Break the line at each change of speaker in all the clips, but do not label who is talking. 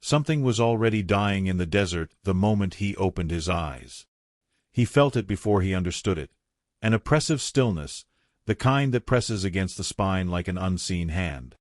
Something was already dying in the desert the moment he opened his eyes. He felt it before he understood it. An oppressive stillness, the kind that presses against the spine like an unseen hand.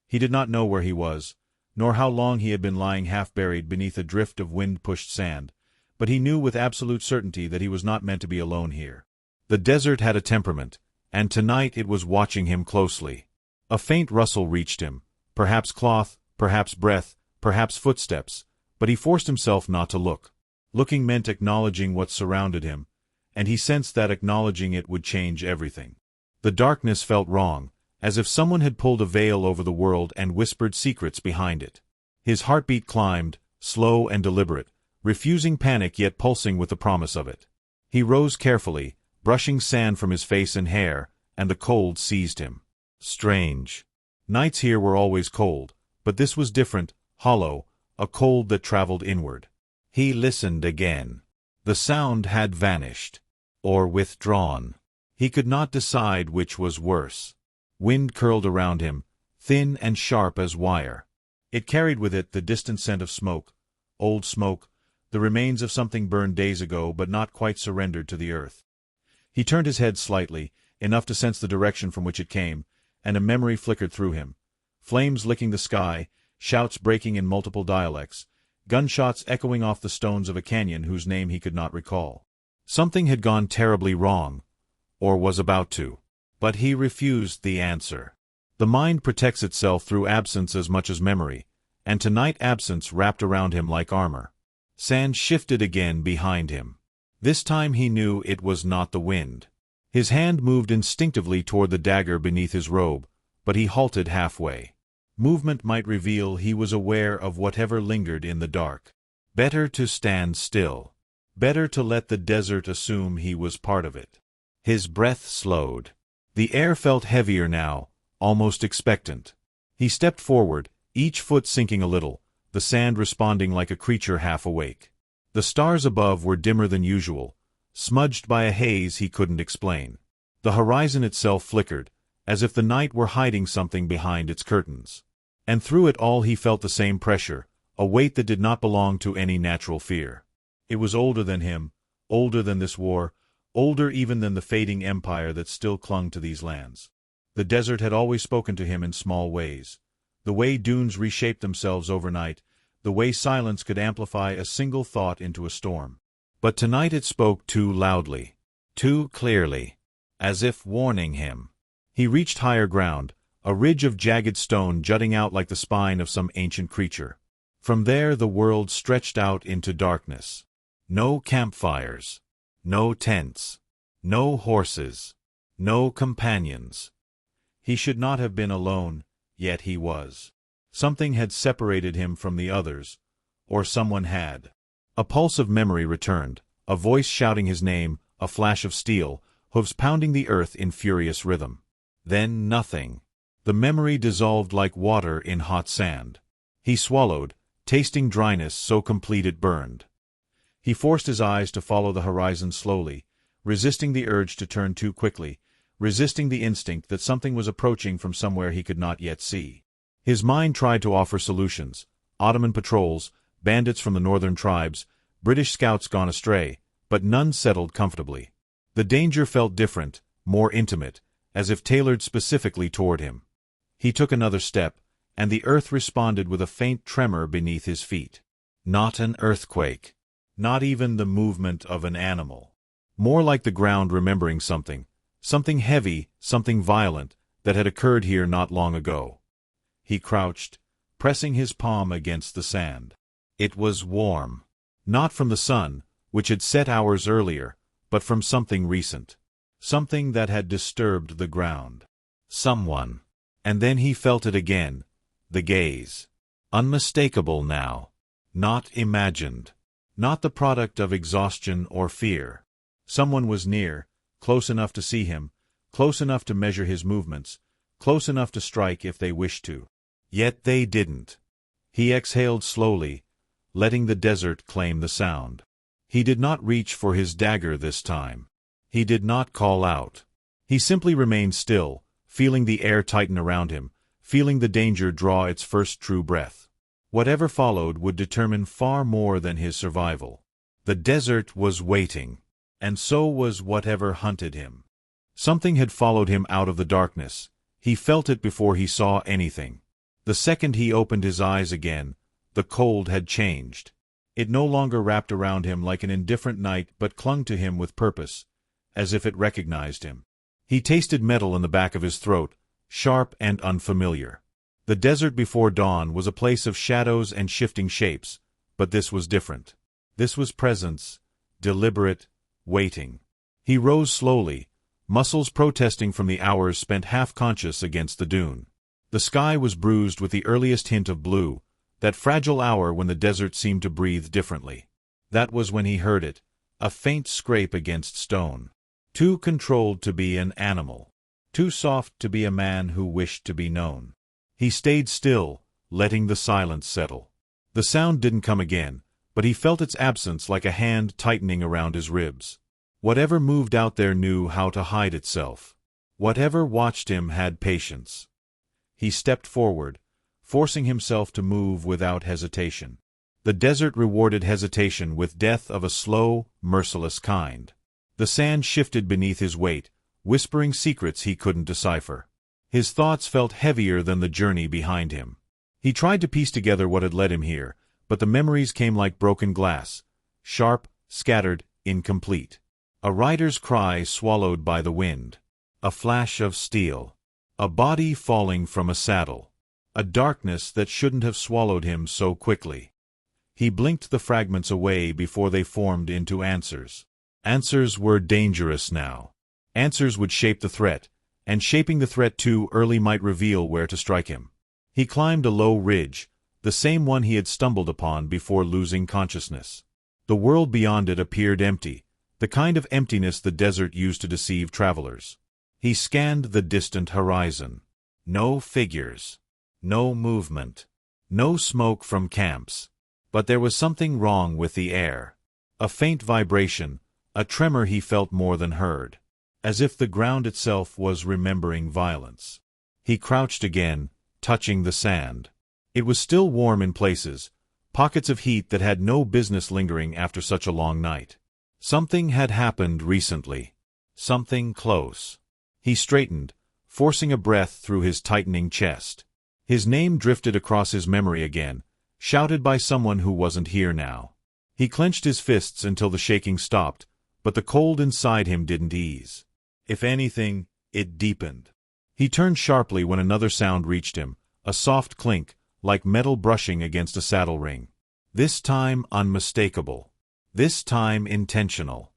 He did not know where he was, nor how long he had been lying half-buried beneath a drift of wind-pushed sand, but he knew with absolute certainty that he was not meant to be alone here. The desert had a temperament, and tonight it was watching him closely. A faint rustle reached him, perhaps cloth, perhaps breath, perhaps footsteps, but he forced himself not to look. Looking meant acknowledging what surrounded him, and he sensed that acknowledging it would change everything. The darkness felt wrong, as if someone had pulled a veil over the world and whispered secrets behind it. His heartbeat climbed, slow and deliberate, refusing panic yet pulsing with the promise of it. He rose carefully, brushing sand from his face and hair, and the cold seized him. Strange. Nights here were always cold, but this was different, hollow, a cold that traveled inward. He listened again. The sound had vanished. Or withdrawn. He could not decide which was worse. Wind curled around him, thin and sharp as wire. It carried with it the distant scent of smoke, old smoke, the remains of something burned days ago but not quite surrendered to the earth. He turned his head slightly, enough to sense the direction from which it came, and a memory flickered through him. Flames licking the sky, shouts breaking in multiple dialects, gunshots echoing off the stones of a canyon whose name he could not recall. Something had gone terribly wrong, or was about to. But he refused the answer. The mind protects itself through absence as much as memory, and tonight absence wrapped around him like armor. Sand shifted again behind him. This time he knew it was not the wind. His hand moved instinctively toward the dagger beneath his robe, but he halted halfway. Movement might reveal he was aware of whatever lingered in the dark. Better to stand still. Better to let the desert assume he was part of it. His breath slowed. The air felt heavier now, almost expectant. He stepped forward, each foot sinking a little, the sand responding like a creature half awake. The stars above were dimmer than usual, smudged by a haze he couldn't explain. The horizon itself flickered, as if the night were hiding something behind its curtains. And through it all he felt the same pressure, a weight that did not belong to any natural fear. It was older than him, older than this war, older even than the fading empire that still clung to these lands. The desert had always spoken to him in small ways. The way dunes reshaped themselves overnight, the way silence could amplify a single thought into a storm. But tonight it spoke too loudly, too clearly, as if warning him. He reached higher ground, a ridge of jagged stone jutting out like the spine of some ancient creature. From there the world stretched out into darkness. No campfires. No tents. No horses. No companions. He should not have been alone, yet he was. Something had separated him from the others, or someone had. A pulse of memory returned, a voice shouting his name, a flash of steel, hooves pounding the earth in furious rhythm. Then nothing. The memory dissolved like water in hot sand. He swallowed, tasting dryness so complete it burned. He forced his eyes to follow the horizon slowly, resisting the urge to turn too quickly, resisting the instinct that something was approaching from somewhere he could not yet see. His mind tried to offer solutions: Ottoman patrols, bandits from the northern tribes, British scouts gone astray, but none settled comfortably. The danger felt different, more intimate, as if tailored specifically toward him. He took another step, and the earth responded with a faint tremor beneath his feet. Not an earthquake. Not even the movement of an animal. More like the ground remembering something, something heavy, something violent, that had occurred here not long ago. He crouched, pressing his palm against the sand. It was warm. Not from the sun, which had set hours earlier, but from something recent. Something that had disturbed the ground. Someone. And then he felt it again, the gaze. Unmistakable now. Not imagined. Not the product of exhaustion or fear. Someone was near, close enough to see him, close enough to measure his movements, close enough to strike if they wished to. Yet they didn't. He exhaled slowly, letting the desert claim the sound. He did not reach for his dagger this time. He did not call out. He simply remained still, feeling the air tighten around him, feeling the danger draw its first true breath. Whatever followed would determine far more than his survival. The desert was waiting, and so was whatever hunted him. Something had followed him out of the darkness. He felt it before he saw anything. The second he opened his eyes again, the cold had changed. It no longer wrapped around him like an indifferent night but clung to him with purpose, as if it recognized him. He tasted metal in the back of his throat, sharp and unfamiliar. The desert before dawn was a place of shadows and shifting shapes, but this was different. This was presence, deliberate, waiting. He rose slowly, muscles protesting from the hours spent half-conscious against the dune. The sky was bruised with the earliest hint of blue, that fragile hour when the desert seemed to breathe differently. That was when he heard it, a faint scrape against stone. Too controlled to be an animal. Too soft to be a man who wished to be known. He stayed still, letting the silence settle. The sound didn't come again, but he felt its absence like a hand tightening around his ribs. Whatever moved out there knew how to hide itself. Whatever watched him had patience. He stepped forward, forcing himself to move without hesitation. The desert rewarded hesitation with death of a slow, merciless kind. The sand shifted beneath his weight, whispering secrets he couldn't decipher. His thoughts felt heavier than the journey behind him. He tried to piece together what had led him here, but the memories came like broken glass, sharp, scattered, incomplete. A rider's cry swallowed by the wind. A flash of steel. A body falling from a saddle. A darkness that shouldn't have swallowed him so quickly. He blinked the fragments away before they formed into answers. Answers were dangerous now. Answers would shape the threat, and shaping the threat too early might reveal where to strike him. He climbed a low ridge, the same one he had stumbled upon before losing consciousness. The world beyond it appeared empty, the kind of emptiness the desert used to deceive travelers. He scanned the distant horizon. No figures. No movement. No smoke from camps. But there was something wrong with the air. A faint vibration, a tremor he felt more than heard. As if the ground itself was remembering violence. He crouched again, touching the sand. It was still warm in places, pockets of heat that had no business lingering after such a long night. Something had happened recently. Something close. He straightened, forcing a breath through his tightening chest. His name drifted across his memory again, shouted by someone who wasn't here now. He clenched his fists until the shaking stopped, but the cold inside him didn't ease. If anything, it deepened. He turned sharply when another sound reached him, a soft clink, like metal brushing against a saddle ring. This time unmistakable. This time intentional.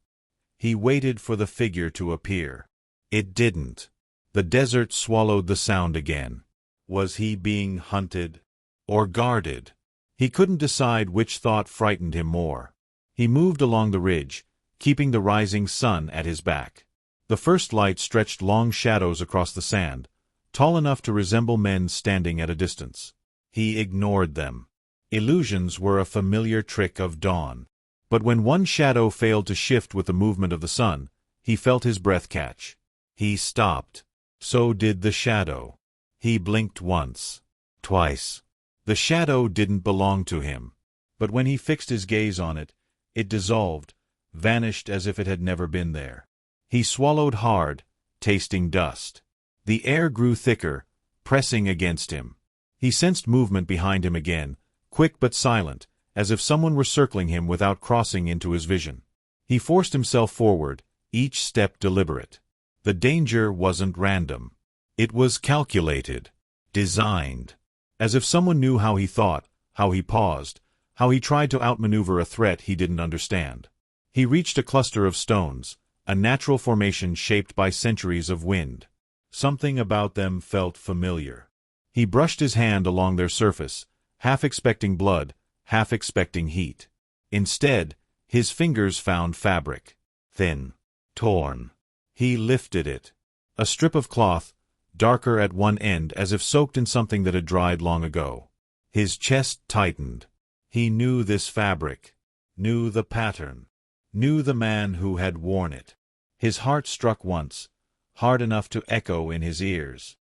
He waited for the figure to appear. It didn't. The desert swallowed the sound again. Was he being hunted? Or guarded? He couldn't decide which thought frightened him more. He moved along the ridge, keeping the rising sun at his back. The first light stretched long shadows across the sand, tall enough to resemble men standing at a distance. He ignored them. Illusions were a familiar trick of dawn. But when one shadow failed to shift with the movement of the sun, he felt his breath catch. He stopped. So did the shadow. He blinked once. Twice. The shadow didn't belong to him. But when he fixed his gaze on it, it dissolved, vanished as if it had never been there. He swallowed hard, tasting dust. The air grew thicker, pressing against him. He sensed movement behind him again, quick but silent, as if someone were circling him without crossing into his vision. He forced himself forward, each step deliberate. The danger wasn't random. It was calculated, designed. As if someone knew how he thought, how he paused, how he tried to outmaneuver a threat he didn't understand. He reached a cluster of stones, a natural formation shaped by centuries of wind. Something about them felt familiar. He brushed his hand along their surface, half expecting blood, half expecting heat. Instead, his fingers found fabric. Thin. Torn. He lifted it. A strip of cloth, darker at one end as if soaked in something that had dried long ago. His chest tightened. He knew this fabric. Knew the pattern. Knew the man who had worn it. His heart struck once, hard enough to echo in his ears.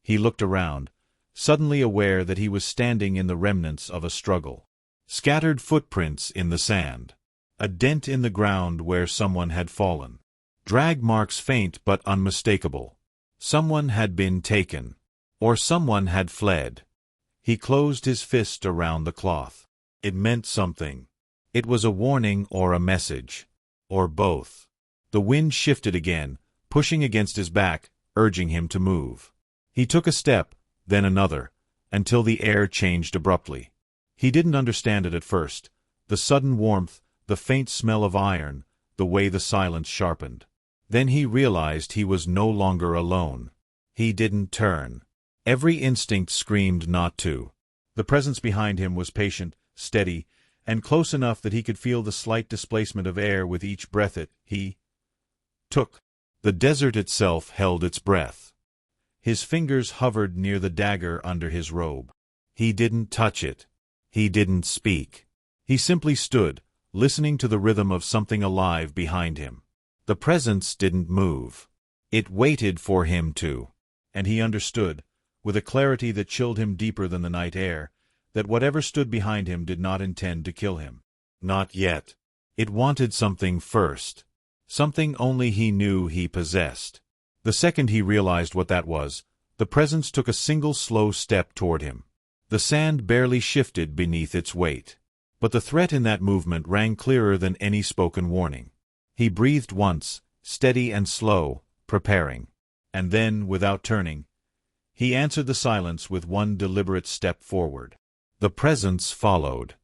He looked around, suddenly aware that he was standing in the remnants of a struggle. Scattered footprints in the sand. A dent in the ground where someone had fallen. Drag marks faint but unmistakable. Someone had been taken. Or someone had fled. He closed his fist around the cloth. It meant something. It was a warning or a message. Or both. The wind shifted again, pushing against his back, urging him to move. He took a step, then another, until the air changed abruptly. He didn't understand it at first. The sudden warmth, the faint smell of iron, the way the silence sharpened. Then he realized he was no longer alone. He didn't turn. Every instinct screamed not to. The presence behind him was patient, steady, and close enough that he could feel the slight displacement of air with each breath he took. The desert itself held its breath. His fingers hovered near the dagger under his robe. He didn't touch it. He didn't speak. He simply stood, listening to the rhythm of something alive behind him. The presence didn't move. It waited for him to. And he understood, with a clarity that chilled him deeper than the night air, that whatever stood behind him did not intend to kill him. Not yet. It wanted something first. Something only he knew he possessed. The second he realized what that was, the presence took a single slow step toward him. The sand barely shifted beneath its weight. But the threat in that movement rang clearer than any spoken warning. He breathed once, steady and slow, preparing. And then, without turning, he answered the silence with one deliberate step forward. The presence followed.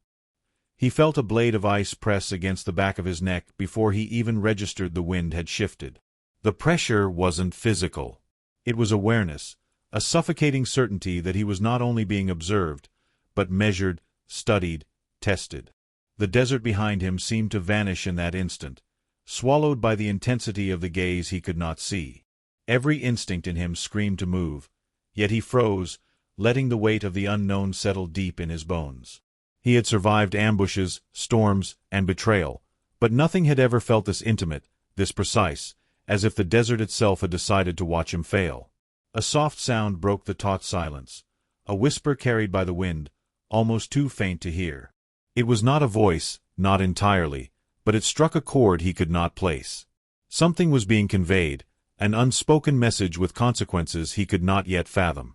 He felt a blade of ice press against the back of his neck before he even registered the wind had shifted. The pressure wasn't physical. It was awareness, a suffocating certainty that he was not only being observed, but measured, studied, tested. The desert behind him seemed to vanish in that instant, swallowed by the intensity of the gaze he could not see. Every instinct in him screamed to move, yet he froze, letting the weight of the unknown settle deep in his bones. He had survived ambushes, storms, and betrayal, but nothing had ever felt this intimate, this precise, as if the desert itself had decided to watch him fail. A soft sound broke the taut silence, a whisper carried by the wind, almost too faint to hear. It was not a voice, not entirely, but it struck a chord he could not place. Something was being conveyed, an unspoken message with consequences he could not yet fathom.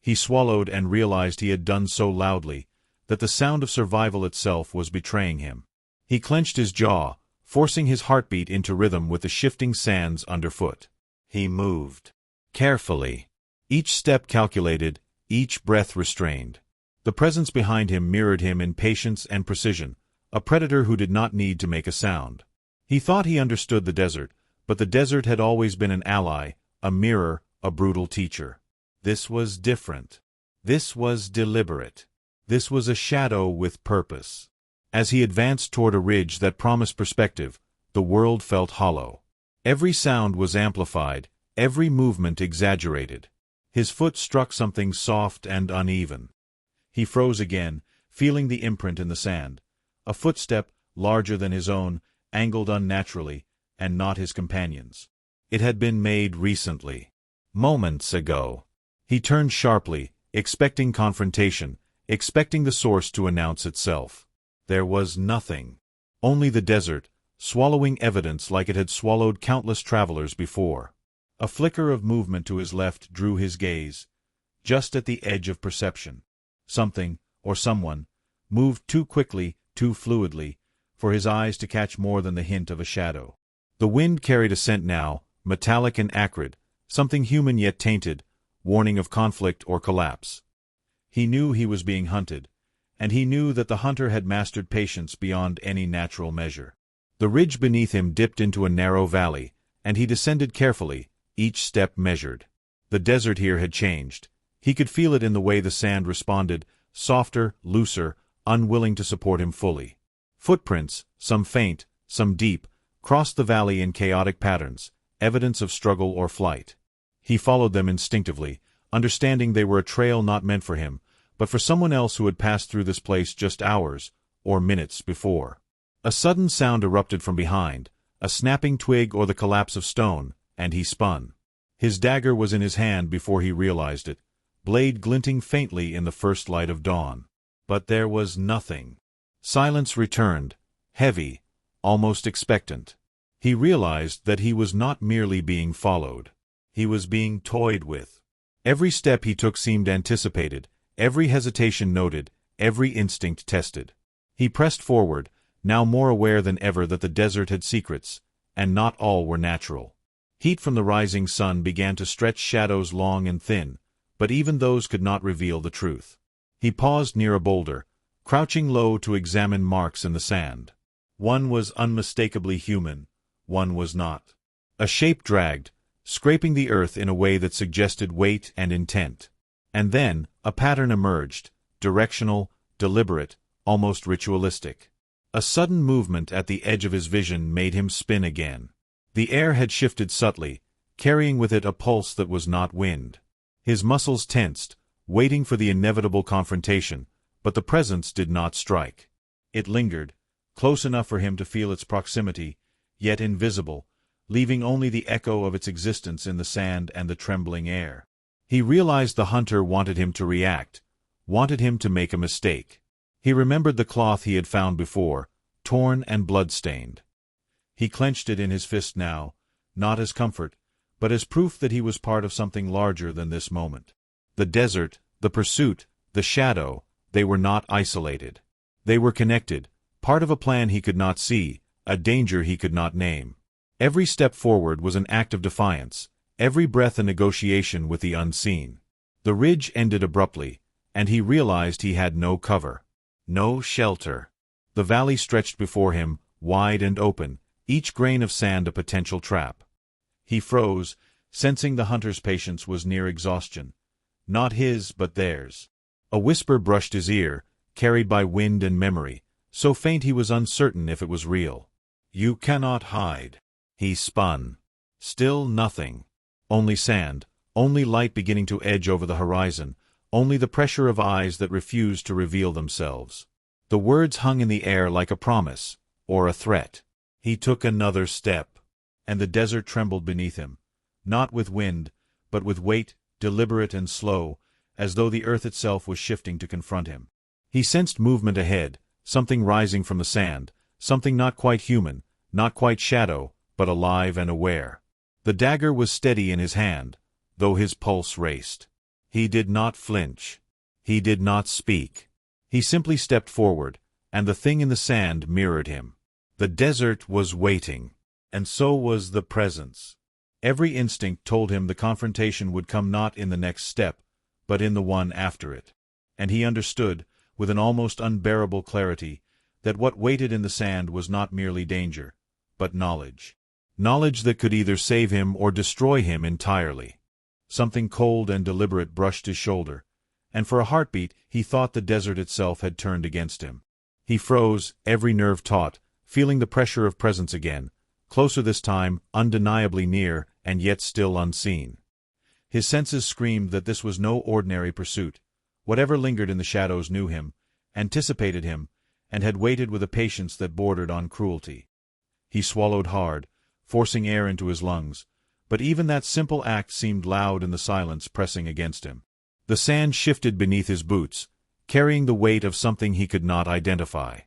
He swallowed and realized he had done so loudly that the sound of survival itself was betraying him. He clenched his jaw, forcing his heartbeat into rhythm with the shifting sands underfoot. He moved. Carefully. Each step calculated, each breath restrained. The presence behind him mirrored him in patience and precision, a predator who did not need to make a sound. He thought he understood the desert, but the desert had always been an ally, a mirror, a brutal teacher. This was different. This was deliberate. This was a shadow with purpose. As he advanced toward a ridge that promised perspective, the world felt hollow. Every sound was amplified, every movement exaggerated. His foot struck something soft and uneven. He froze again, feeling the imprint in the sand. A footstep, larger than his own, angled unnaturally, and not his companion's. It had been made recently. Moments ago. He turned sharply, expecting confrontation, expecting the source to announce itself. There was nothing. Only the desert, swallowing evidence like it had swallowed countless travelers before. A flicker of movement to his left drew his gaze, just at the edge of perception. Something, or someone, moved too quickly, too fluidly, for his eyes to catch more than the hint of a shadow. The wind carried a scent now, metallic and acrid, something human yet tainted, warning of conflict or collapse. He knew he was being hunted, and he knew that the hunter had mastered patience beyond any natural measure. The ridge beneath him dipped into a narrow valley, and he descended carefully, each step measured. The desert here had changed. He could feel it in the way the sand responded, softer, looser, unwilling to support him fully. Footprints, some faint, some deep, crossed the valley in chaotic patterns, evidence of struggle or flight. He followed them instinctively, understanding they were a trail not meant for him, but for someone else who had passed through this place just hours, or minutes before. A sudden sound erupted from behind, a snapping twig or the collapse of stone, and he spun. His dagger was in his hand before he realized it, blade glinting faintly in the first light of dawn. But there was nothing. Silence returned, heavy, almost expectant. He realized that he was not merely being followed. He was being toyed with. Every step he took seemed anticipated, every hesitation noted, every instinct tested. He pressed forward, now more aware than ever that the desert had secrets, and not all were natural. Heat from the rising sun began to stretch shadows long and thin, but even those could not reveal the truth. He paused near a boulder, crouching low to examine marks in the sand. One was unmistakably human, one was not. A shape dragged, scraping the earth in a way that suggested weight and intent. And then, a pattern emerged, directional, deliberate, almost ritualistic. A sudden movement at the edge of his vision made him spin again. The air had shifted subtly, carrying with it a pulse that was not wind. His muscles tensed, waiting for the inevitable confrontation, but the presence did not strike. It lingered, close enough for him to feel its proximity, yet invisible, leaving only the echo of its existence in the sand and the trembling air. He realized the hunter wanted him to react, wanted him to make a mistake. He remembered the cloth he had found before, torn and blood-stained. He clenched it in his fist now, not as comfort, but as proof that he was part of something larger than this moment. The desert, the pursuit, the shadow, they were not isolated. They were connected, part of a plan he could not see, a danger he could not name. Every step forward was an act of defiance, every breath a negotiation with the unseen. The ridge ended abruptly, and he realized he had no cover, no shelter. The valley stretched before him, wide and open, each grain of sand a potential trap. He froze, sensing the hunter's patience was near exhaustion. Not his, but theirs. A whisper brushed his ear, carried by wind and memory, so faint he was uncertain if it was real. "You cannot hide." He spun. Still nothing. Only sand, only light beginning to edge over the horizon, only the pressure of eyes that refused to reveal themselves. The words hung in the air like a promise, or a threat. He took another step, and the desert trembled beneath him, not with wind, but with weight, deliberate and slow, as though the earth itself was shifting to confront him. He sensed movement ahead, something rising from the sand, something not quite human, not quite shadow, but alive and aware. The dagger was steady in his hand, though his pulse raced. He did not flinch. He did not speak. He simply stepped forward, and the thing in the sand mirrored him. The desert was waiting, and so was the presence. Every instinct told him the confrontation would come not in the next step, but in the one after it. And he understood, with an almost unbearable clarity, that what waited in the sand was not merely danger, but knowledge. Knowledge that could either save him or destroy him entirely. Something cold and deliberate brushed his shoulder, and for a heartbeat he thought the desert itself had turned against him. He froze, every nerve taut, feeling the pressure of presence again, closer this time, undeniably near, and yet still unseen. His senses screamed that this was no ordinary pursuit. Whatever lingered in the shadows knew him, anticipated him, and had waited with a patience that bordered on cruelty. He swallowed hard, forcing air into his lungs, but even that simple act seemed loud in the silence pressing against him. The sand shifted beneath his boots, carrying the weight of something he could not identify.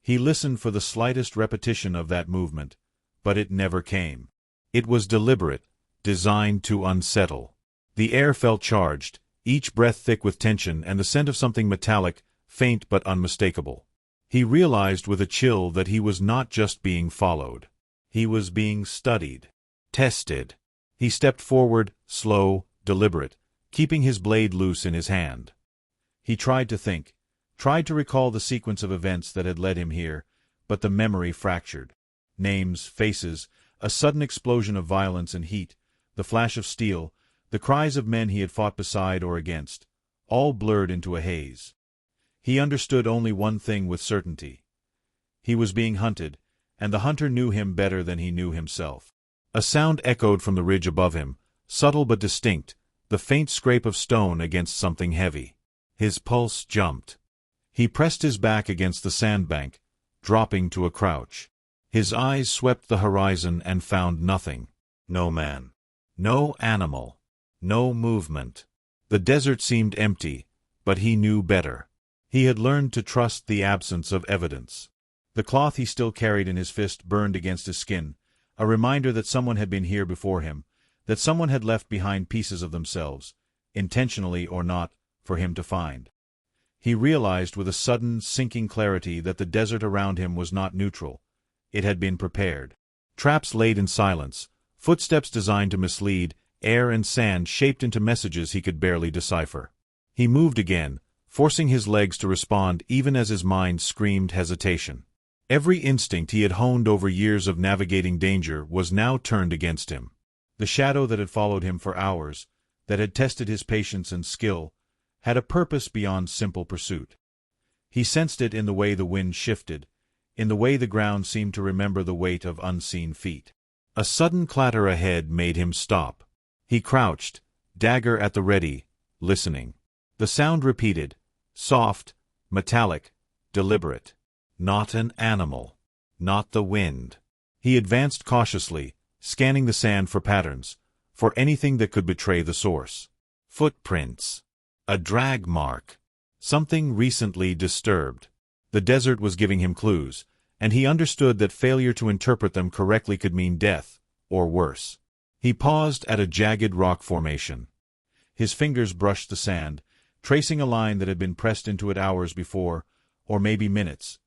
He listened for the slightest repetition of that movement, but it never came. It was deliberate, designed to unsettle. The air felt charged, each breath thick with tension and the scent of something metallic, faint but unmistakable. He realized with a chill that he was not just being followed. He was being studied, tested. He stepped forward, slow, deliberate, keeping his blade loose in his hand. He tried to think, tried to recall the sequence of events that had led him here, but the memory fractured. Names, faces, a sudden explosion of violence and heat, the flash of steel, the cries of men he had fought beside or against, all blurred into a haze. He understood only one thing with certainty. He was being hunted, and the hunter knew him better than he knew himself. A sound echoed from the ridge above him, subtle but distinct, the faint scrape of stone against something heavy. His pulse jumped. He pressed his back against the sandbank, dropping to a crouch. His eyes swept the horizon and found nothing. No man. No animal. No movement. The desert seemed empty, but he knew better. He had learned to trust the absence of evidence. The cloth he still carried in his fist burned against his skin, a reminder that someone had been here before him, that someone had left behind pieces of themselves, intentionally or not, for him to find. He realized with a sudden, sinking clarity that the desert around him was not neutral. It had been prepared. Traps laid in silence, footsteps designed to mislead, air and sand shaped into messages he could barely decipher. He moved again, forcing his legs to respond even as his mind screamed hesitation. Every instinct he had honed over years of navigating danger was now turned against him. The shadow that had followed him for hours, that had tested his patience and skill, had a purpose beyond simple pursuit. He sensed it in the way the wind shifted, in the way the ground seemed to remember the weight of unseen feet. A sudden clatter ahead made him stop. He crouched, dagger at the ready, listening. The sound repeated, soft, metallic, deliberate. Not an animal. Not the wind. He advanced cautiously, scanning the sand for patterns, for anything that could betray the source. Footprints. A drag mark. Something recently disturbed. The desert was giving him clues, and he understood that failure to interpret them correctly could mean death, or worse. He paused at a jagged rock formation. His fingers brushed the sand, tracing a line that had been pressed into it hours before, or maybe minutes.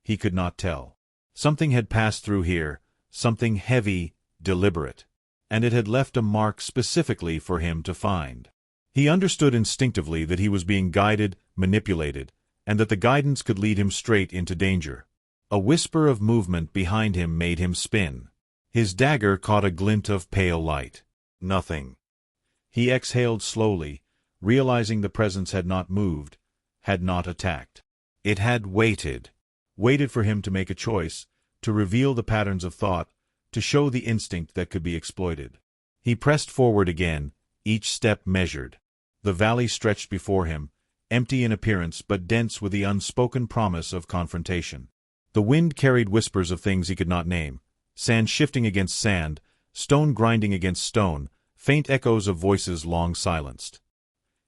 He could not tell. Something had passed through here, something heavy, deliberate, and it had left a mark specifically for him to find. He understood instinctively that he was being guided, manipulated, and that the guidance could lead him straight into danger. A whisper of movement behind him made him spin. His dagger caught a glint of pale light. Nothing. He exhaled slowly, realizing the presence had not moved, had not attacked. It had waited. Waited for him to make a choice, to reveal the patterns of thought, to show the instinct that could be exploited. He pressed forward again, each step measured. The valley stretched before him, empty in appearance but dense with the unspoken promise of confrontation. The wind carried whispers of things he could not name, sand shifting against sand, stone grinding against stone, faint echoes of voices long silenced.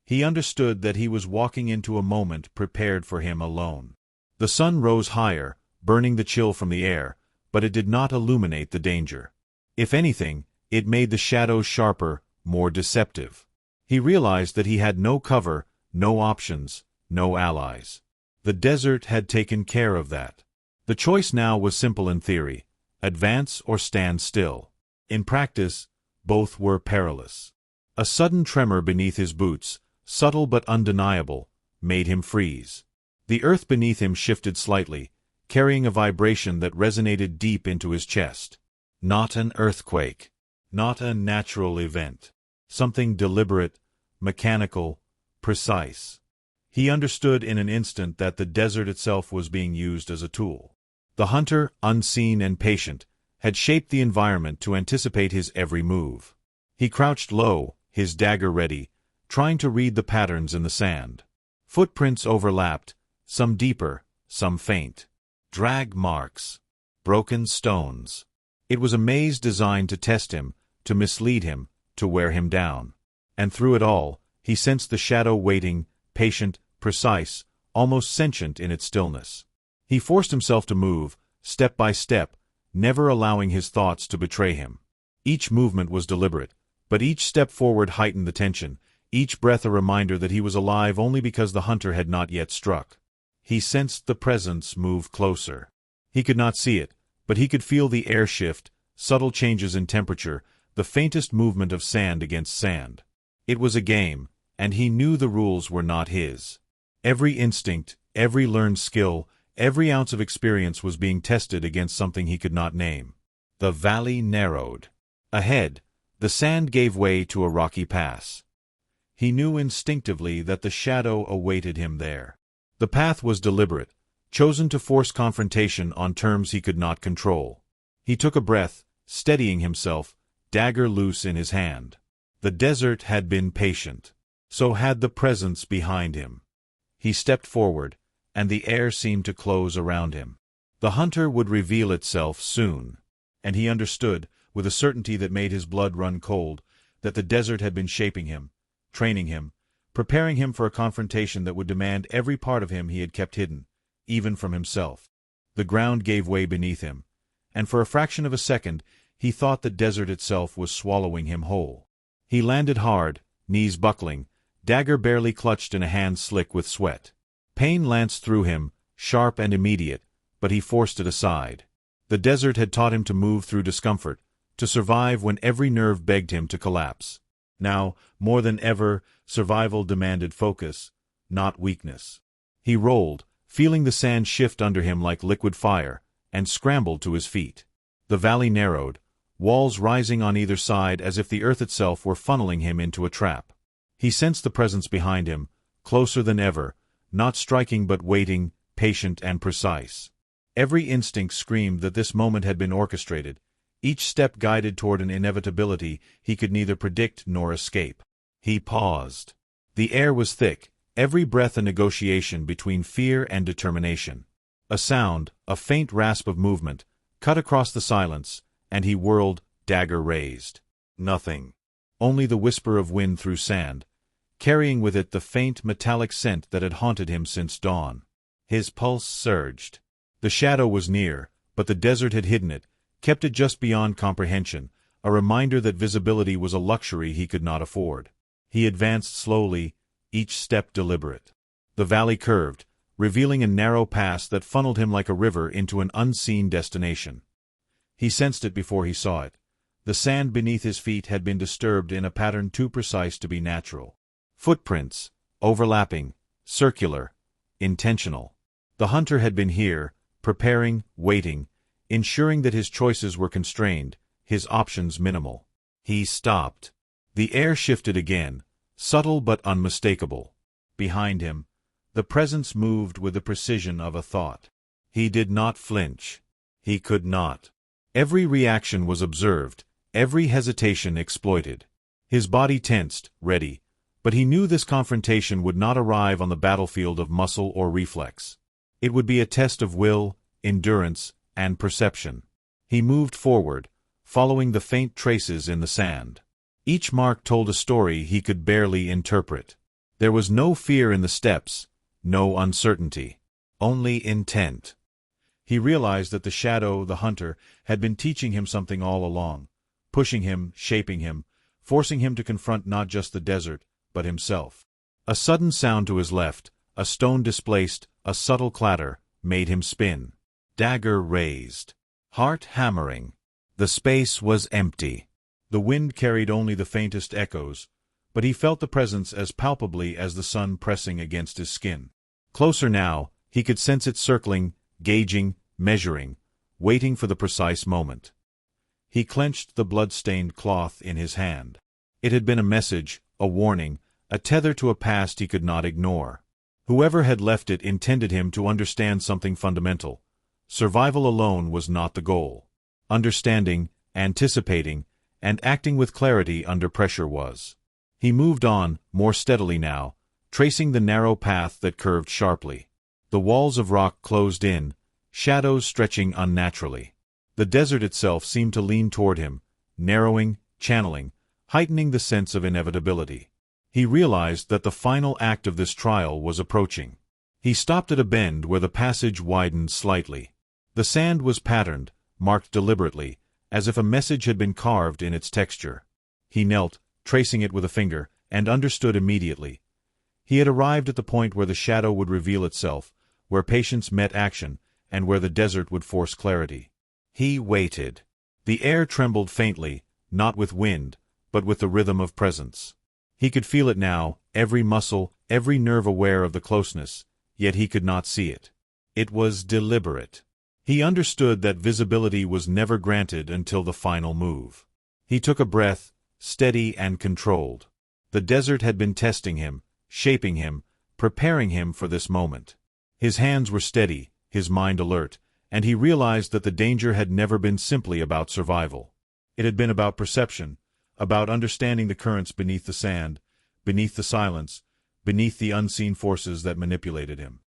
He understood that he was walking into a moment prepared for him alone. The sun rose higher, burning the chill from the air, but it did not illuminate the danger. If anything, it made the shadows sharper, more deceptive. He realized that he had no cover, no options, no allies. The desert had taken care of that. The choice now was simple in theory: advance or stand still. In practice, both were perilous. A sudden tremor beneath his boots, subtle but undeniable, made him freeze. The earth beneath him shifted slightly, carrying a vibration that resonated deep into his chest. Not an earthquake. Not a natural event. Something deliberate, mechanical, precise. He understood in an instant that the desert itself was being used as a tool. The hunter, unseen and patient, had shaped the environment to anticipate his every move. He crouched low, his dagger ready, trying to read the patterns in the sand. Footprints overlapped, some deeper, some faint. Drag marks. Broken stones. It was a maze designed to test him, to mislead him, to wear him down. And through it all, he sensed the shadow waiting, patient, precise, almost sentient in its stillness. He forced himself to move, step by step, never allowing his thoughts to betray him. Each movement was deliberate, but each step forward heightened the tension, each breath a reminder that he was alive only because the hunter had not yet struck. He sensed the presence move closer. He could not see it, but he could feel the air shift, subtle changes in temperature, the faintest movement of sand against sand. It was a game, and he knew the rules were not his. Every instinct, every learned skill, every ounce of experience was being tested against something he could not name. The valley narrowed. Ahead, the sand gave way to a rocky pass. He knew instinctively that the shadow awaited him there. The path was deliberate, chosen to force confrontation on terms he could not control. He took a breath, steadying himself, dagger loose in his hand. The desert had been patient. So had the presence behind him. He stepped forward, and the air seemed to close around him. The hunter would reveal itself soon, and he understood, with a certainty that made his blood run cold, that the desert had been shaping him, training him, preparing him for a confrontation that would demand every part of him he had kept hidden, even from himself. The ground gave way beneath him, and for a fraction of a second he thought the desert itself was swallowing him whole. He landed hard, knees buckling, dagger barely clutched in a hand slick with sweat. Pain lanced through him, sharp and immediate, but he forced it aside. The desert had taught him to move through discomfort, to survive when every nerve begged him to collapse. Now, more than ever, survival demanded focus, not weakness. He rolled, feeling the sand shift under him like liquid fire, and scrambled to his feet. The valley narrowed, walls rising on either side as if the earth itself were funneling him into a trap. He sensed the presence behind him, closer than ever, not striking but waiting, patient and precise. Every instinct screamed that this moment had been orchestrated, each step guided toward an inevitability he could neither predict nor escape. He paused. The air was thick, every breath a negotiation between fear and determination. A sound, a faint rasp of movement, cut across the silence, and he whirled, dagger raised. Nothing. Only the whisper of wind through sand, carrying with it the faint metallic scent that had haunted him since dawn. His pulse surged. The shadow was near, but the desert had hidden it, kept it just beyond comprehension, a reminder that visibility was a luxury he could not afford. He advanced slowly, each step deliberate. The valley curved, revealing a narrow pass that funneled him like a river into an unseen destination. He sensed it before he saw it. The sand beneath his feet had been disturbed in a pattern too precise to be natural. Footprints, overlapping, circular, intentional. The hunter had been here, preparing, waiting, ensuring that his choices were constrained, his options minimal. He stopped. The air shifted again, subtle but unmistakable. Behind him, the presence moved with the precision of a thought. He did not flinch. He could not. Every reaction was observed, every hesitation exploited. His body tensed, ready, but he knew this confrontation would not arrive on the battlefield of muscle or reflex. It would be a test of will, endurance, and perception. He moved forward, following the faint traces in the sand. Each mark told a story he could barely interpret. There was no fear in the steps, no uncertainty, only intent. He realized that the shadow, the hunter, had been teaching him something all along, pushing him, shaping him, forcing him to confront not just the desert, but himself. A sudden sound to his left, a stone displaced, a subtle clatter, made him spin. Dagger raised. Heart hammering. The space was empty. The wind carried only the faintest echoes, but he felt the presence as palpably as the sun pressing against his skin. Closer now, he could sense it circling, gauging, measuring, waiting for the precise moment. He clenched the blood-stained cloth in his hand. It had been a message, a warning, a tether to a past he could not ignore. Whoever had left it intended him to understand something fundamental. Survival alone was not the goal. Understanding, anticipating, and acting with clarity under pressure was. He moved on, more steadily now, tracing the narrow path that curved sharply. The walls of rock closed in, shadows stretching unnaturally. The desert itself seemed to lean toward him, narrowing, channeling, heightening the sense of inevitability. He realized that the final act of this trial was approaching. He stopped at a bend where the passage widened slightly. The sand was patterned, marked deliberately, as if a message had been carved in its texture. He knelt, tracing it with a finger, and understood immediately. He had arrived at the point where the shadow would reveal itself, where patience met action, and where the desert would force clarity. He waited. The air trembled faintly, not with wind, but with the rhythm of presence. He could feel it now, every muscle, every nerve aware of the closeness, yet he could not see it. It was deliberate. He understood that visibility was never granted until the final move. He took a breath, steady and controlled. The desert had been testing him, shaping him, preparing him for this moment. His hands were steady, his mind alert, and he realized that the danger had never been simply about survival. It had been about perception, about understanding the currents beneath the sand, beneath the silence, beneath the unseen forces that manipulated him.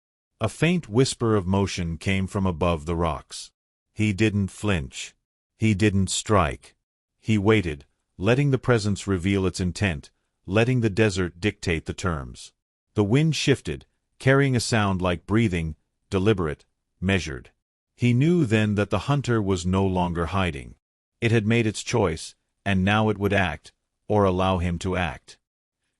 A faint whisper of motion came from above the rocks. He didn't flinch. He didn't strike. He waited, letting the presence reveal its intent, letting the desert dictate the terms. The wind shifted, carrying a sound like breathing, deliberate, measured. He knew then that the hunter was no longer hiding. It had made its choice, and now it would act, or allow him to act.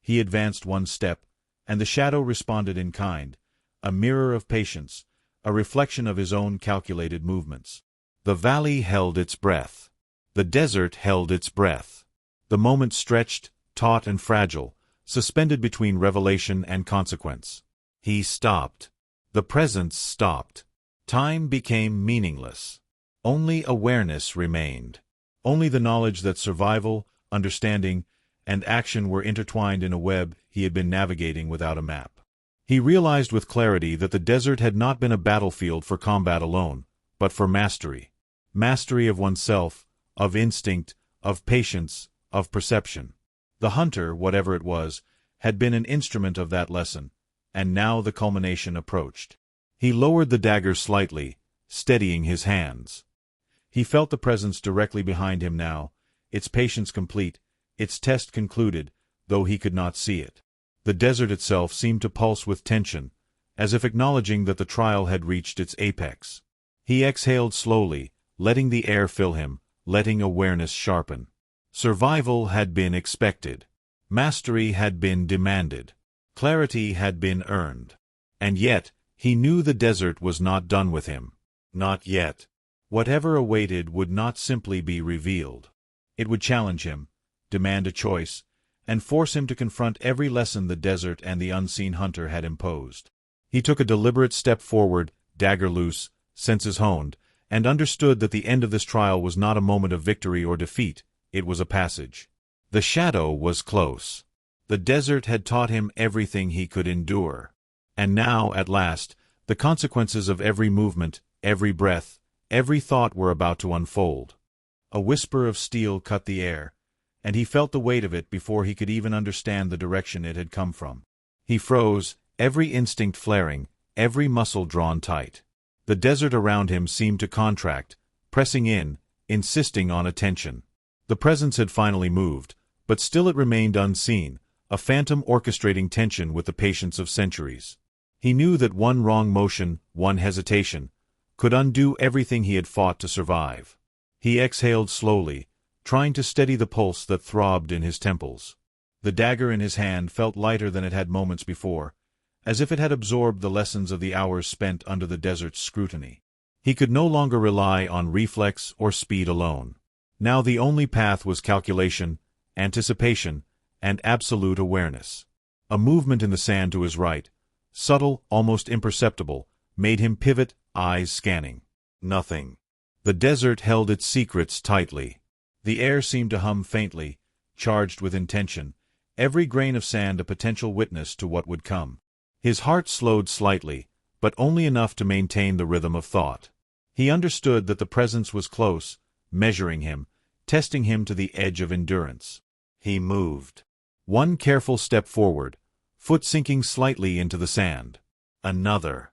He advanced one step, and the shadow responded in kind, a mirror of patience, a reflection of his own calculated movements. The valley held its breath. The desert held its breath. The moment stretched, taut and fragile, suspended between revelation and consequence. He stopped. The presence stopped. Time became meaningless. Only awareness remained. Only the knowledge that survival, understanding, and action were intertwined in a web he had been navigating without a map. He realized with clarity that the desert had not been a battlefield for combat alone, but for mastery. Mastery of oneself, of instinct, of patience, of perception. The hunter, whatever it was, had been an instrument of that lesson, and now the culmination approached. He lowered the dagger slightly, steadying his hands. He felt the presence directly behind him now, its patience complete, its test concluded, though he could not see it. The desert itself seemed to pulse with tension, as if acknowledging that the trial had reached its apex. He exhaled slowly, letting the air fill him, letting awareness sharpen. Survival had been expected. Mastery had been demanded. Clarity had been earned. And yet, he knew the desert was not done with him. Not yet. Whatever awaited would not simply be revealed. It would challenge him, demand a choice, and force him to confront every lesson the desert and the unseen hunter had imposed. He took a deliberate step forward, dagger loose, senses honed, and understood that the end of this trial was not a moment of victory or defeat, it was a passage. The shadow was close. The desert had taught him everything he could endure. And now, at last, the consequences of every movement, every breath, every thought were about to unfold. A whisper of steel cut the air, and he felt the weight of it before he could even understand the direction it had come from. He froze, every instinct flaring, every muscle drawn tight. The desert around him seemed to contract, pressing in, insisting on attention. The presence had finally moved, but still it remained unseen, a phantom orchestrating tension with the patience of centuries. He knew that one wrong motion, one hesitation, could undo everything he had fought to survive. He exhaled slowly, trying to steady the pulse that throbbed in his temples. The dagger in his hand felt lighter than it had moments before, as if it had absorbed the lessons of the hours spent under the desert's scrutiny. He could no longer rely on reflex or speed alone. Now the only path was calculation, anticipation, and absolute awareness. A movement in the sand to his right, subtle, almost imperceptible, made him pivot, eyes scanning. Nothing. The desert held its secrets tightly. The air seemed to hum faintly, charged with intention, every grain of sand a potential witness to what would come. His heart slowed slightly, but only enough to maintain the rhythm of thought. He understood that the presence was close, measuring him, testing him to the edge of endurance. He moved. One careful step forward, foot sinking slightly into the sand. Another.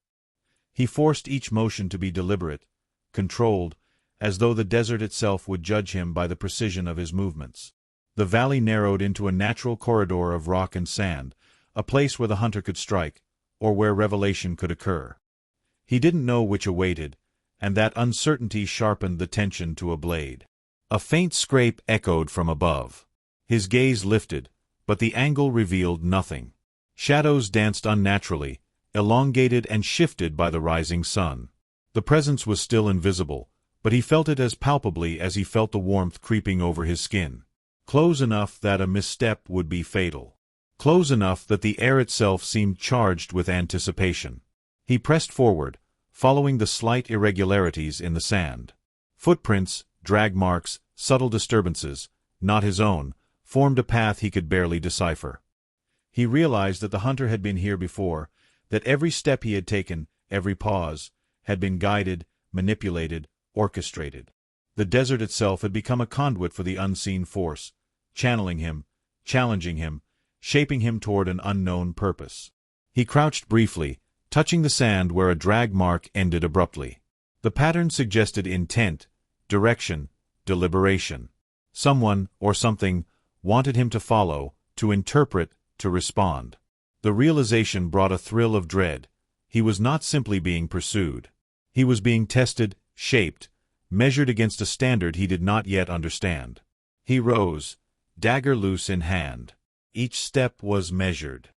He forced each motion to be deliberate, controlled, as though the desert itself would judge him by the precision of his movements. The valley narrowed into a natural corridor of rock and sand, a place where the hunter could strike, or where revelation could occur. He didn't know which awaited, and that uncertainty sharpened the tension to a blade. A faint scrape echoed from above. His gaze lifted, but the angle revealed nothing. Shadows danced unnaturally, elongated and shifted by the rising sun. The presence was still invisible, but he felt it as palpably as he felt the warmth creeping over his skin. Close enough that a misstep would be fatal. Close enough that the air itself seemed charged with anticipation. He pressed forward, following the slight irregularities in the sand. Footprints, drag marks, subtle disturbances, not his own, formed a path he could barely decipher. He realized that the hunter had been here before, that every step he had taken, every pause, had been guided, manipulated, orchestrated. The desert itself had become a conduit for the unseen force, channeling him, challenging him, shaping him toward an unknown purpose. He crouched briefly, touching the sand where a drag mark ended abruptly. The pattern suggested intent, direction, deliberation. Someone, or something, wanted him to follow, to interpret, to respond. The realization brought a thrill of dread. He was not simply being pursued. He was being tested, shaped, measured against a standard he did not yet understand. He rose, dagger loose in hand. Each step was measured.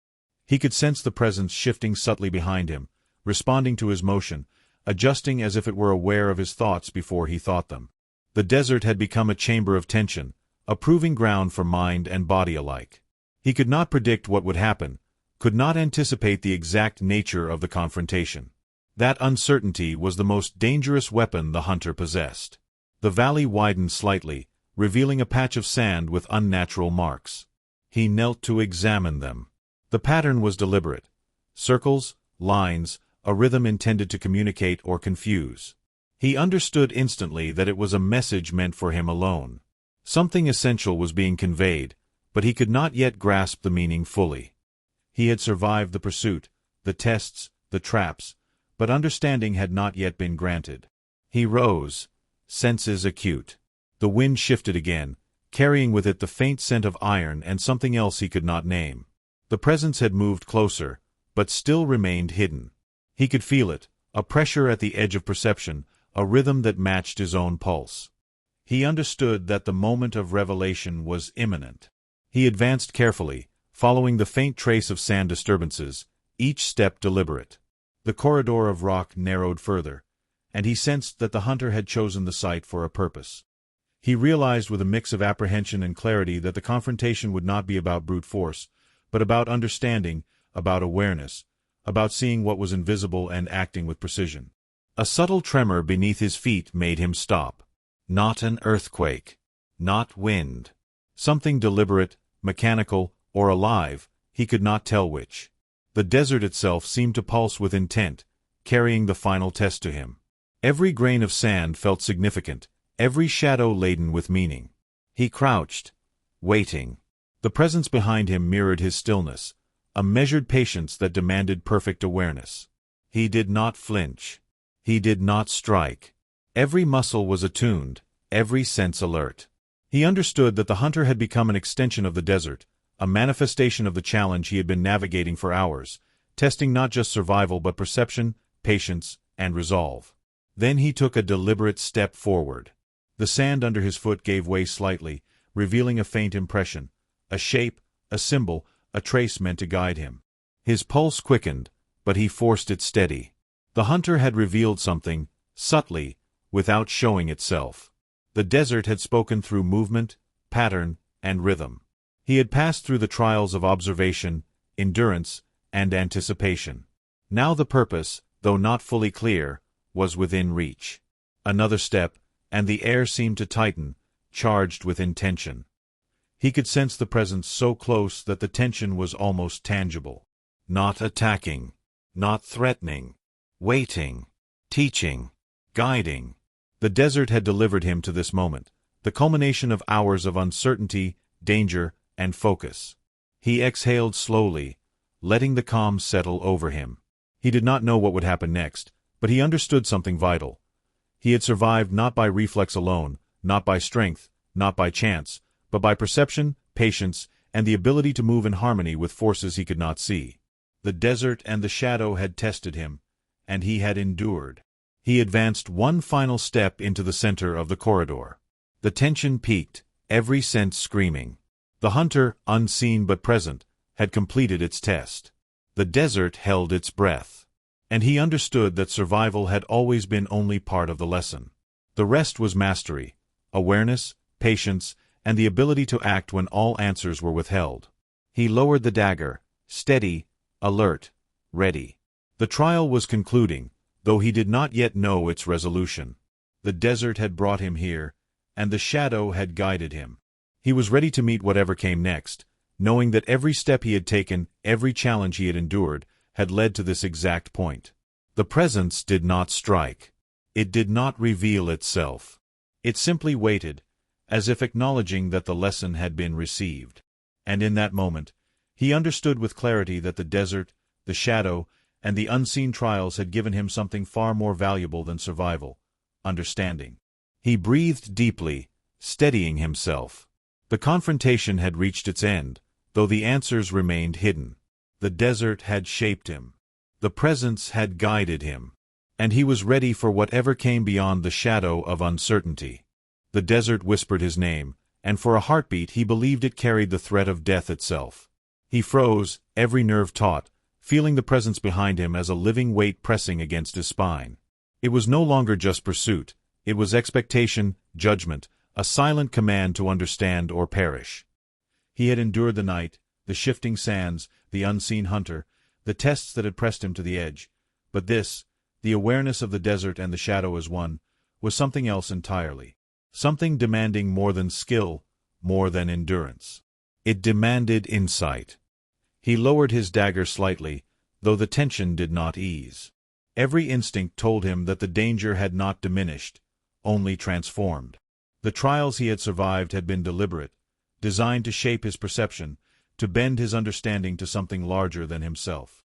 He could sense the presence shifting subtly behind him, responding to his motion, adjusting as if it were aware of his thoughts before he thought them. The desert had become a chamber of tension, a proving ground for mind and body alike. He could not predict what would happen, could not anticipate the exact nature of the confrontation. That uncertainty was the most dangerous weapon the hunter possessed. The valley widened slightly, revealing a patch of sand with unnatural marks. He knelt to examine them. The pattern was deliberate. Circles, lines, a rhythm intended to communicate or confuse. He understood instantly that it was a message meant for him alone. Something essential was being conveyed, but he could not yet grasp the meaning fully. He had survived the pursuit, the tests, the traps, but understanding had not yet been granted. He rose, senses acute. The wind shifted again, carrying with it the faint scent of iron and something else he could not name. The presence had moved closer, but still remained hidden. He could feel it, a pressure at the edge of perception, a rhythm that matched his own pulse. He understood that the moment of revelation was imminent. He advanced carefully, following the faint trace of sand disturbances, each step deliberate. The corridor of rock narrowed further, and he sensed that the hunter had chosen the site for a purpose. He realized with a mix of apprehension and clarity that the confrontation would not be about brute force, but about understanding, about awareness, about seeing what was invisible and acting with precision. A subtle tremor beneath his feet made him stop. Not an earthquake. Not wind. Something deliberate, mechanical, or alive, he could not tell which. The desert itself seemed to pulse with intent, carrying the final test to him. Every grain of sand felt significant, every shadow laden with meaning. He crouched, waiting. The presence behind him mirrored his stillness, a measured patience that demanded perfect awareness. He did not flinch. He did not strike. Every muscle was attuned, every sense alert. He understood that the hunter had become an extension of the desert, a manifestation of the challenge he had been navigating for hours, testing not just survival but perception, patience, and resolve. Then he took a deliberate step forward. The sand under his foot gave way slightly, revealing a faint impression, a shape, a symbol, a trace meant to guide him. His pulse quickened, but he forced it steady. The hunter had revealed something, subtly, without showing itself. The desert had spoken through movement, pattern, and rhythm. He had passed through the trials of observation, endurance, and anticipation. Now the purpose, though not fully clear, was within reach. Another step, and the air seemed to tighten, charged with intention. He could sense the presence so close that the tension was almost tangible. Not attacking, not threatening, waiting, teaching, guiding. The desert had delivered him to this moment, the culmination of hours of uncertainty, danger, and focus. He exhaled slowly, letting the calm settle over him. He did not know what would happen next, but he understood something vital. He had survived not by reflex alone, not by strength, not by chance, but by perception, patience, and the ability to move in harmony with forces he could not see. The desert and the shadow had tested him, and he had endured. He advanced one final step into the center of the corridor. The tension peaked, every sense screaming. The hunter, unseen but present, had completed its test. The desert held its breath. And he understood that survival had always been only part of the lesson. The rest was mastery, awareness, patience, and the ability to act when all answers were withheld. He lowered the dagger, steady, alert, ready. The trial was concluding, though he did not yet know its resolution. The desert had brought him here, and the shadow had guided him. He was ready to meet whatever came next, knowing that every step he had taken, every challenge he had endured, had led to this exact point. The presence did not strike. It did not reveal itself. It simply waited, as if acknowledging that the lesson had been received. And in that moment, he understood with clarity that the desert, the shadow, and the unseen trials had given him something far more valuable than survival: understanding. He breathed deeply, steadying himself. The confrontation had reached its end, though the answers remained hidden. The desert had shaped him. The presence had guided him. And he was ready for whatever came beyond the shadow of uncertainty. The desert whispered his name, and for a heartbeat he believed it carried the threat of death itself. He froze, every nerve taut, feeling the presence behind him as a living weight pressing against his spine. It was no longer just pursuit. It was expectation, judgment, a silent command to understand or perish. He had endured the night, the shifting sands, the unseen hunter, the tests that had pressed him to the edge. But this, the awareness of the desert and the shadow as one, was something else entirely. Something demanding more than skill, more than endurance. It demanded insight. He lowered his dagger slightly, though the tension did not ease. Every instinct told him that the danger had not diminished, only transformed. The trials he had survived had been deliberate, designed to shape his perception, to bend his understanding to something larger than himself.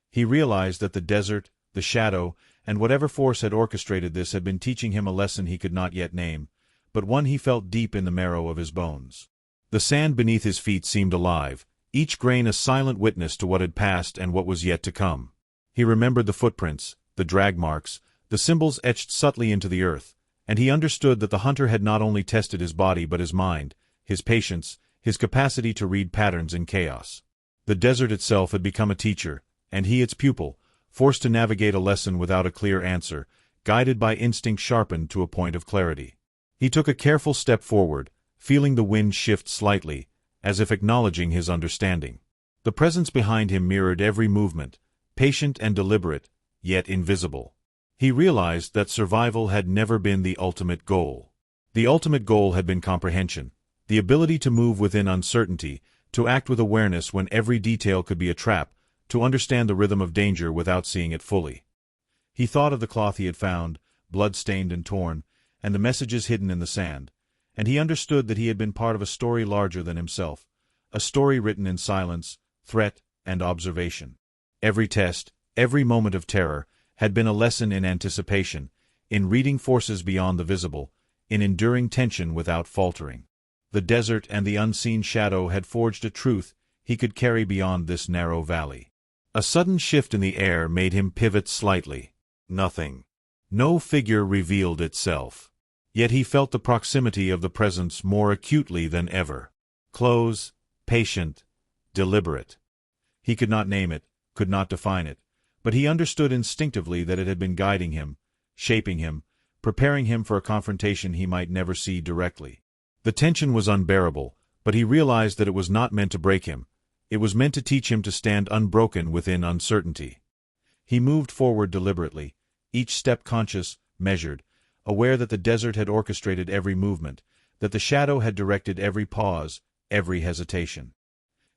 He realized that the desert, the shadow, and whatever force had orchestrated this had been teaching him a lesson he could not yet name, but one he felt deep in the marrow of his bones. The sand beneath his feet seemed alive, each grain a silent witness to what had passed and what was yet to come. He remembered the footprints, the drag marks, the symbols etched subtly into the earth, and he understood that the hunter had not only tested his body but his mind, his patience, his capacity to read patterns in chaos. The desert itself had become a teacher, and he its pupil, forced to navigate a lesson without a clear answer, guided by instinct sharpened to a point of clarity. He took a careful step forward, feeling the wind shift slightly, as if acknowledging his understanding. The presence behind him mirrored every movement, patient and deliberate, yet invisible. He realized that survival had never been the ultimate goal. The ultimate goal had been comprehension, the ability to move within uncertainty, to act with awareness when every detail could be a trap, to understand the rhythm of danger without seeing it fully. He thought of the cloth he had found, blood-stained and torn, and the messages hidden in the sand, and he understood that he had been part of a story larger than himself, a story written in silence, threat, and observation. Every test, every moment of terror, had been a lesson in anticipation, in reading forces beyond the visible, in enduring tension without faltering. The desert and the unseen shadow had forged a truth he could carry beyond this narrow valley. A sudden shift in the air made him pivot slightly. Nothing. No figure revealed itself. Yet he felt the proximity of the presence more acutely than ever. Close, patient, deliberate. He could not name it, could not define it, but he understood instinctively that it had been guiding him, shaping him, preparing him for a confrontation he might never see directly. The tension was unbearable, but he realized that it was not meant to break him. It was meant to teach him to stand unbroken within uncertainty. He moved forward deliberately, each step conscious, measured, aware that the desert had orchestrated every movement, that the shadow had directed every pause, every hesitation.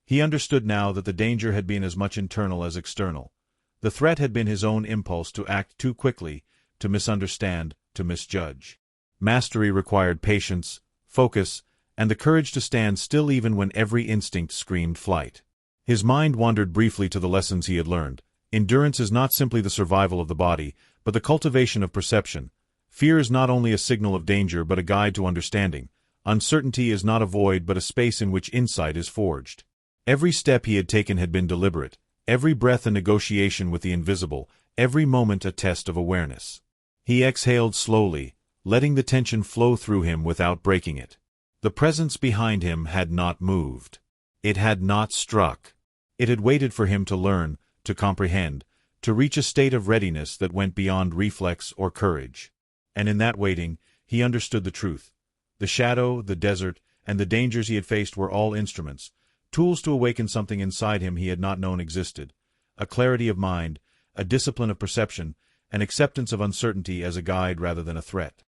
He understood now that the danger had been as much internal as external. The threat had been his own impulse to act too quickly, to misunderstand, to misjudge. Mastery required patience, focus, and the courage to stand still even when every instinct screamed flight. His mind wandered briefly to the lessons he had learned. Endurance is not simply the survival of the body, but the cultivation of perception. Fear is not only a signal of danger but a guide to understanding. Uncertainty is not a void but a space in which insight is forged. Every step he had taken had been deliberate, every breath a negotiation with the invisible, every moment a test of awareness. He exhaled slowly, letting the tension flow through him without breaking it. The presence behind him had not moved. It had not struck. It had waited for him to learn, to comprehend, to reach a state of readiness that went beyond reflex or courage. And in that waiting, he understood the truth. The shadow, the desert, and the dangers he had faced were all instruments, tools to awaken something inside him he had not known existed, a clarity of mind, a discipline of perception, an acceptance of uncertainty as a guide rather than a threat.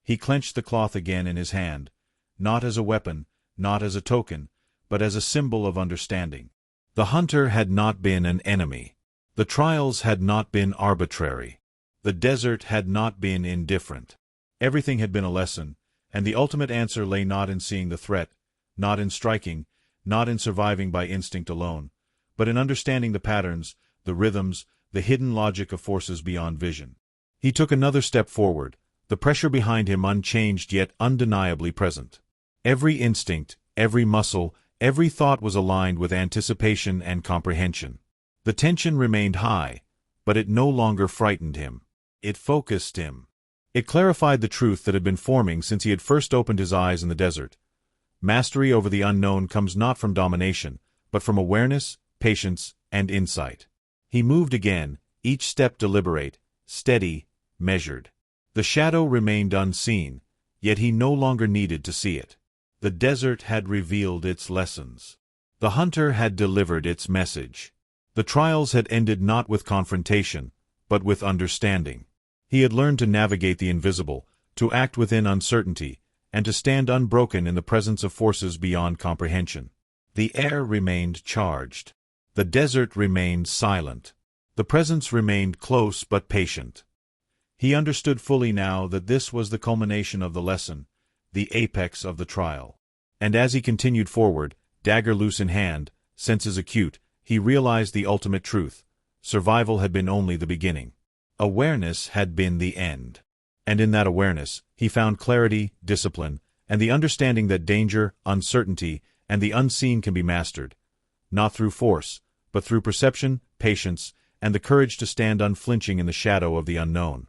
He clenched the cloth again in his hand, not as a weapon, not as a token, but as a symbol of understanding. The hunter had not been an enemy. The trials had not been arbitrary. The desert had not been indifferent. Everything had been a lesson, and the ultimate answer lay not in seeing the threat, not in striking, not in surviving by instinct alone, but in understanding the patterns, the rhythms, the hidden logic of forces beyond vision. He took another step forward, the pressure behind him unchanged yet undeniably present. Every instinct, every muscle, Every thought was aligned with anticipation and comprehension. The tension remained high, but it no longer frightened him. It focused him. It clarified the truth that had been forming since he had first opened his eyes in the desert. Mastery over the unknown comes not from domination, but from awareness, patience, and insight. He moved again, each step deliberate, steady, measured. The shadow remained unseen, yet he no longer needed to see it. The desert had revealed its lessons. The hunter had delivered its message. The trials had ended not with confrontation, but with understanding. He had learned to navigate the invisible, to act within uncertainty, and to stand unbroken in the presence of forces beyond comprehension. The air remained charged. The desert remained silent. The presence remained close but patient. He understood fully now that this was the culmination of the lesson, the apex of the trial. And as he continued forward, dagger loose in hand, senses acute, he realized the ultimate truth. Survival had been only the beginning. Awareness had been the end. And in that awareness, he found clarity, discipline, and the understanding that danger, uncertainty, and the unseen can be mastered, not through force, but through perception, patience, and the courage to stand unflinching in the shadow of the unknown.